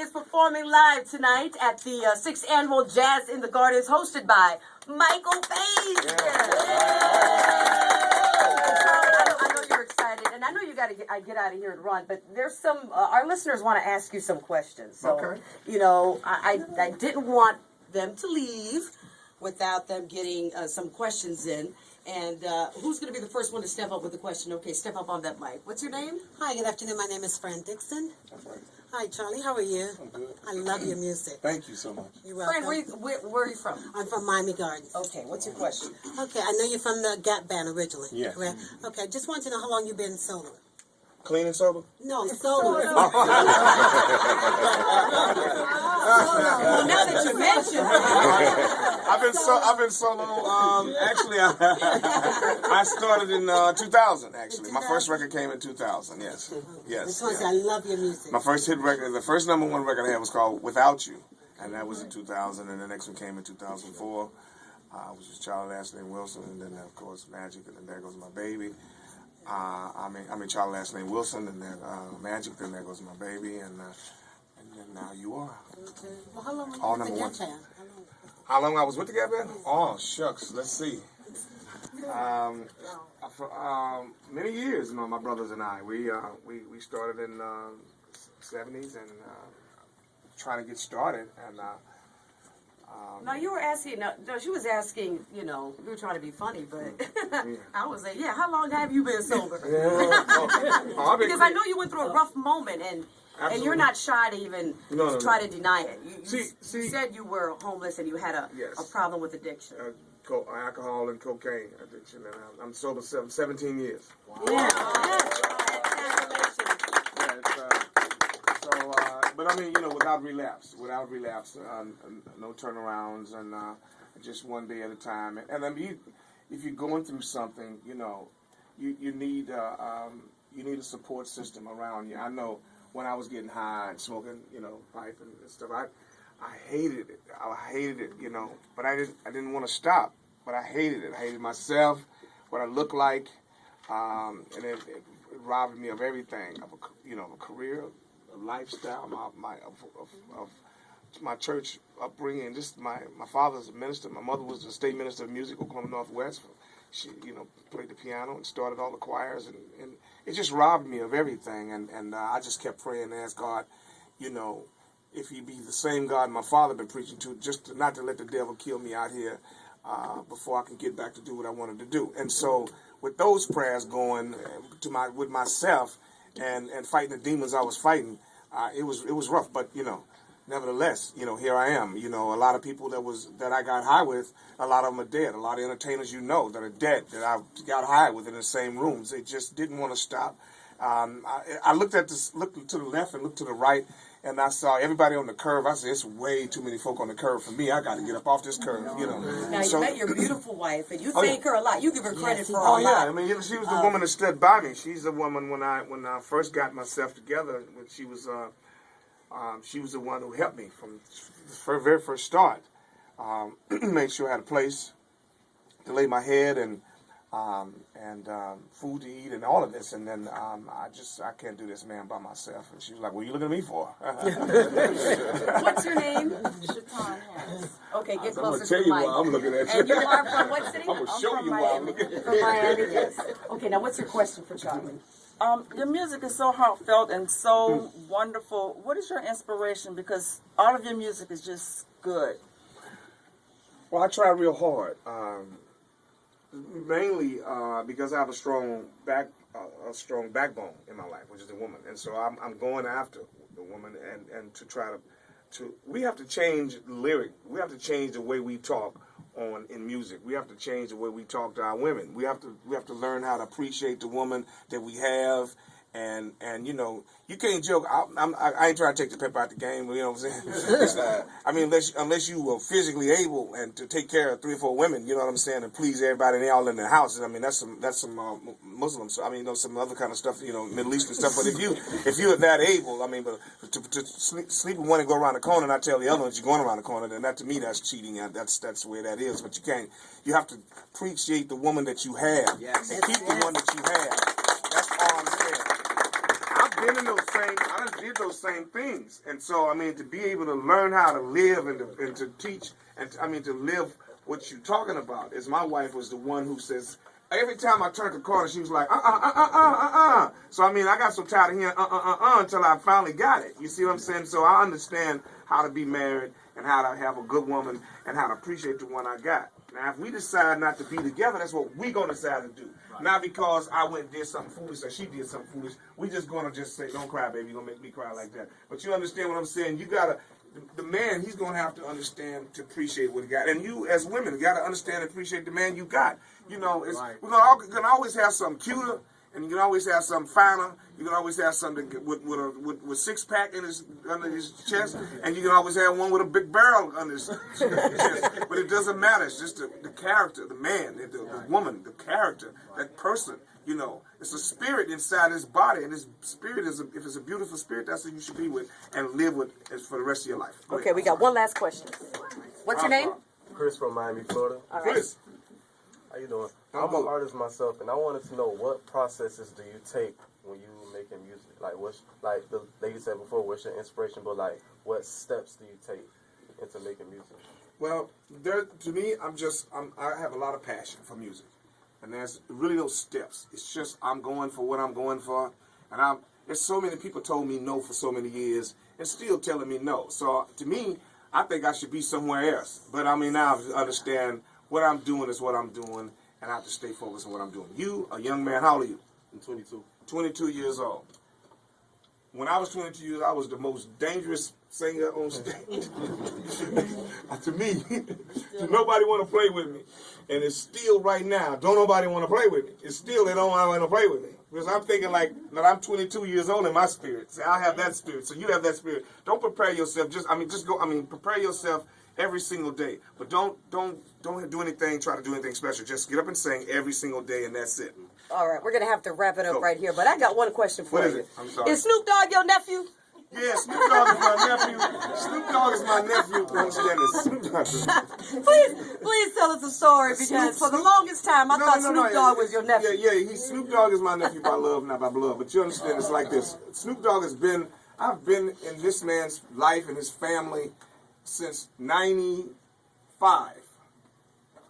is performing live tonight at the 6th Annual Jazz in the Gardens, hosted by Michael Page. I know you're excited, and I know you got to get out of here and run, but there's some, our listeners want to ask you some questions. So, you know, I didn't want them to leave without them getting some questions in. And who's going to be the first one to step up with a question? Okay, step up on that mic. What's your name? Hi, good afternoon. My name is Fran Dixon. Hi, Charlie. How are you? I'm good. I love your music. Thank you so much. You're welcome. Fran, where are you from? I'm from Miami Gardens. Okay, what's your question? Okay, I know you're from the Gap Band originally. Yes. Correct? Okay, just want to know how long you've been solo. Clean and sober? No, solo. Well, now that you mentioned it. I've been solo. Actually, I started in 2000. Actually, my first record came in 2000. Yes. I just want to say I love your music. My first hit record, the first #1 record I had was called "Without You," and that was in 2000. And the next one came in 2004, which was Charlie last name Wilson, and then of course Magic, and then There Goes My Baby. I mean Charlie last name Wilson, and then Magic, then There Goes My Baby, and then Now You Are. Okay. Well, how long were you All with the #1. Gap Band? How long I was with the Gap Band? Oh, shucks. Let's see. Many years, you know, my brothers and I. We started in the 70s and trying to get started. And Now, you were asking, no, she was asking, you know, we were trying to be funny, but I was like, yeah, how long have you been sober? Because I know you went through a rough moment, and you're not shy to even try to deny it. You said you were homeless and you had a problem with addiction. Alcohol and cocaine addiction, and I'm sober 17 years. Wow. Yeah. But I mean, you know, without relapse, no turnarounds, and just one day at a time. And I mean, if you're going through something, you know, you need a support system around you. I know when I was getting high and smoking, you know, pipe and stuff, I hated it. I hated it, you know, but I didn't want to stop. But I hated it. I hated myself, what I looked like, and it robbed me of everything, of a career, a lifestyle, my church upbringing. Just my father's a minister. My mother was the state minister of music, Oklahoma Northwest. She, you know, played the piano and started all the choirs, and it just robbed me of everything. And I just kept praying and asked God, you know, if He be the same God my father been preaching to, just not to let the devil kill me out here before I can get back to do what I wanted to do. And so with those prayers going with myself and fighting the demons I was fighting, it was rough. But you know, nevertheless, you know, here I am. You know, a lot of people that I got high with, a lot of them are dead. A lot of entertainers that are dead that I got high with in the same rooms. They just didn't want to stop. I looked to the left and looked to the right, and I saw everybody on the curve. I said, it's way too many folk on the curve for me. I got to get up off this curve, you know. Now, you met your beautiful wife, and you thank her a lot. You give her credit for a lot. Oh, yeah. I mean, you know, she was the woman that stood by me. She's the woman when I first got myself together. When she was the one who helped me from the very first start. Made sure I had a place to lay my head and food to eat and all of this, and then I can't do this, man, by myself. And she was like, "What are you looking at me for?" What's your name? Shaton Harris. Okay, get closer to the mic. I'm gonna tell you why I'm looking at you. And you are from what city? I'm gonna show you why I'm looking at you. From Miami, yes. Okay, now what's your question for Charlie? Your music is so heartfelt and so wonderful. What is your inspiration? Because all of your music is just good. Well, I try real hard. Mainly because I have a strong backbone in my life, which is a woman, and so I'm going after the woman and to try to. We have to change the lyric. We have to change the way we talk in music. We have to change the way we talk to our women. We have to learn how to appreciate the woman that we have. And you know, you can't joke. I ain't trying to take the pep out the game, but you know what I'm saying? I mean, unless you were physically able and to take care of 3 or 4 women, you know what I'm saying, and please everybody and they all in their houses. I mean, that's some Muslims. I mean, you know, some other kind of stuff, you know, Middle Eastern stuff. But if you're that able, I mean, but to sleep with one and go around the corner and I tell the other one that you're going around the corner, then that to me that's cheating. That's the way that is. But you can't. You have to appreciate the woman that you have and keep the one that you have. That's all I'm saying. been in I done did those same things. And so, I mean, to be able to learn how to live and to teach, and to live what you're talking about, is my wife was the one who says, every time I turned the corner, she was like, So, I mean, I got so tired of hearing until I finally got it. You see what I'm saying? So I understand how to be married and how to have a good woman and how to appreciate the one I got. Now, if we decide not to be together, that's what we're going to decide to do. Right. Not because I went and did something foolish or she did something foolish. We're just going to just say, don't cry, baby. You're going to make me cry like that. But you understand what I'm saying? You got to, the man, he's going to have to understand to appreciate what he got. And you, as women, got to understand and appreciate the man you got. You know, it's, right. We're going to always have something cuter, and you can always have something finer. You can always have something with six-pack under his chest, and you can always have one with a big barrel under his chest. But it doesn't matter. It's just the character, the man, the woman, the character, that person. You know, it's a spirit inside his body, and his spirit is, if it's a beautiful spirit, that's what you should be with and live with for the rest of your life. Okay, we got one last question. What's your name? Chris from Miami, Florida. All right. Chris. How you doing? I'm an artist myself, and I wanted to know what processes do you take when you making music? Like, like the lady said before, what's your inspiration? But like, what steps do you take into making music? Well, to me, I have a lot of passion for music, and there's really no steps. It's just I'm going for what I'm going for, and there's so many people told me no for so many years, and still telling me no. So to me, I think I should be somewhere else. But I mean, now I understand. What I'm doing is what I'm doing, and I have to stay focused on what I'm doing. You, a young man, how old are you? I'm 22. 22 years old. When I was 22 years old, I was the most dangerous singer on stage. To me, nobody want to play with me. And it's still right now, don't nobody want to play with me. It's still they don't want to play with me. Because I'm thinking like, that I'm 22 years old in my spirit. See, I have that spirit, so you have that spirit. Don't prepare yourself, prepare yourself every single day. But don't do anything, try to do anything special. Just get up and sing every single day, and that's it. All right, we're going to have to wrap it up right here. But I got one question for you. What is it? I'm sorry. Is Snoop Dogg your nephew? Yeah, Snoop Dogg is my nephew. Snoop Dogg is my nephew. Understand this? Please tell us a story, because for the longest time I thought Snoop Dogg was your nephew. Yeah. Snoop Dogg is my nephew by love, not by blood. But you understand, it's like this. Snoop Dogg I've been in this man's life and his family since '95.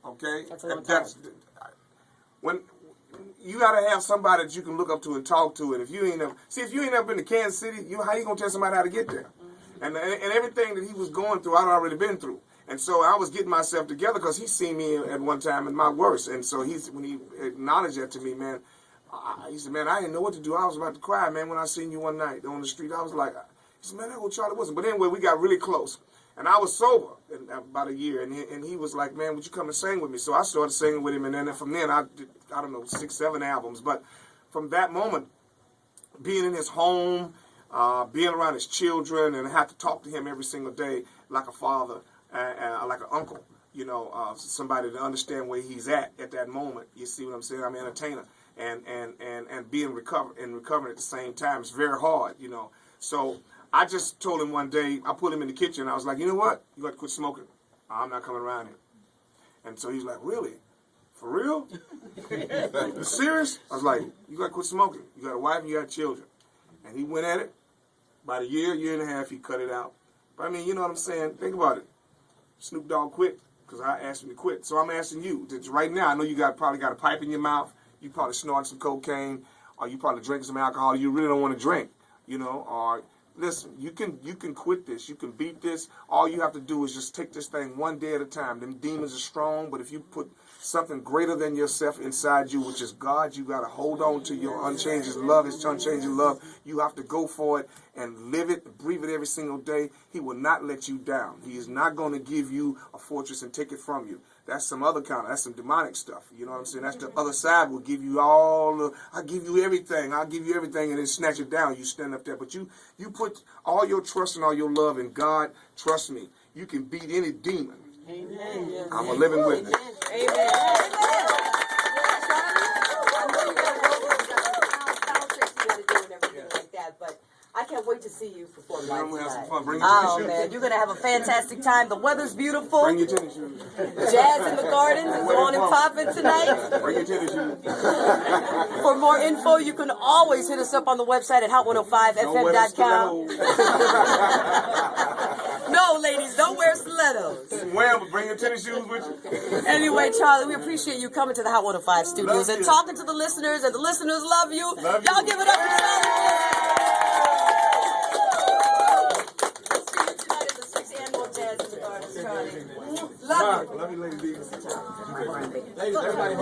Okay? That's a long time. When you gotta have somebody that you can look up to and talk to, and if you ain't never been to Kansas City, how you gonna tell somebody how to get there? And everything that he was going through, I'd already been through. And so I was getting myself together because he seen me at one time in my worst. And so when he acknowledged that to me, man, he said, man, I didn't know what to do. I was about to cry, man, when I seen you one night on the street. I was like, he said, man, that was Charlie Wilson. But anyway, we got really close. And I was sober in about a year. And he was like, man, would you come and sing with me? So I started singing with him. And then from then, I did, 6, 7 albums. But from that moment, being in his home, being around his children, and I have to talk to him every single day like a father, like an uncle, somebody to understand where he's at that moment. You see what I'm saying? I'm an entertainer, and being recovering at the same time. It's very hard, So I just told him one day, I put him in the kitchen, I was like, you know what? You got to quit smoking. I'm not coming around here. And so he's like, really? For real? You serious? I was like, you got to quit smoking. You got a wife and you got children. And he went at it. About a year and a half, he cut it out. But I mean, you know what I'm saying? Think about it. Snoop Dogg quit because I asked him to quit. So I'm asking you, right now, I know you probably got a pipe in your mouth. You probably snorting some cocaine, or you probably drinking some alcohol. You really don't want to drink, or listen, you can quit this. You can beat this. All you have to do is just take this thing one day at a time. Them demons are strong, but if you put something greater than yourself inside you, which is God, you got to hold on to your unchanging love. His unchanging love. You have to go for it and live it, and breathe it every single day. He will not let you down. He is not going to give you a fortress and take it from you. That's some other that's some demonic stuff. You know what I'm saying? That's the other side will give you I'll give you everything, and then snatch it down. You stand up there. But you put all your trust and all your love in God. Trust me, you can beat any demon. Amen. I'm a living witness. Amen. I can't can't wait to see you perform live We'll have some tonight. fun. Bring your tennis Oh shoes. man, you're gonna have a fantastic time. The weather's beautiful. Bring your tennis shoes. Jazz in the Gardens is on and popping tonight. Bring your tennis shoes. For more info, you can always hit us up on the website at hot105fm.com. No, ladies, don't wear stilettos. Well, but bring your tennis shoes with you. Anyway, Charlie, we appreciate you coming to the Hot 105 studios and talking to the listeners, and the listeners love you. Love you. Y'all give it up for Charlie. We'll see you tonight at the 6th Annual Jazz in the Gardens, Charlie. Love you. Love you, ladies. Ciao. Ladies, everybody.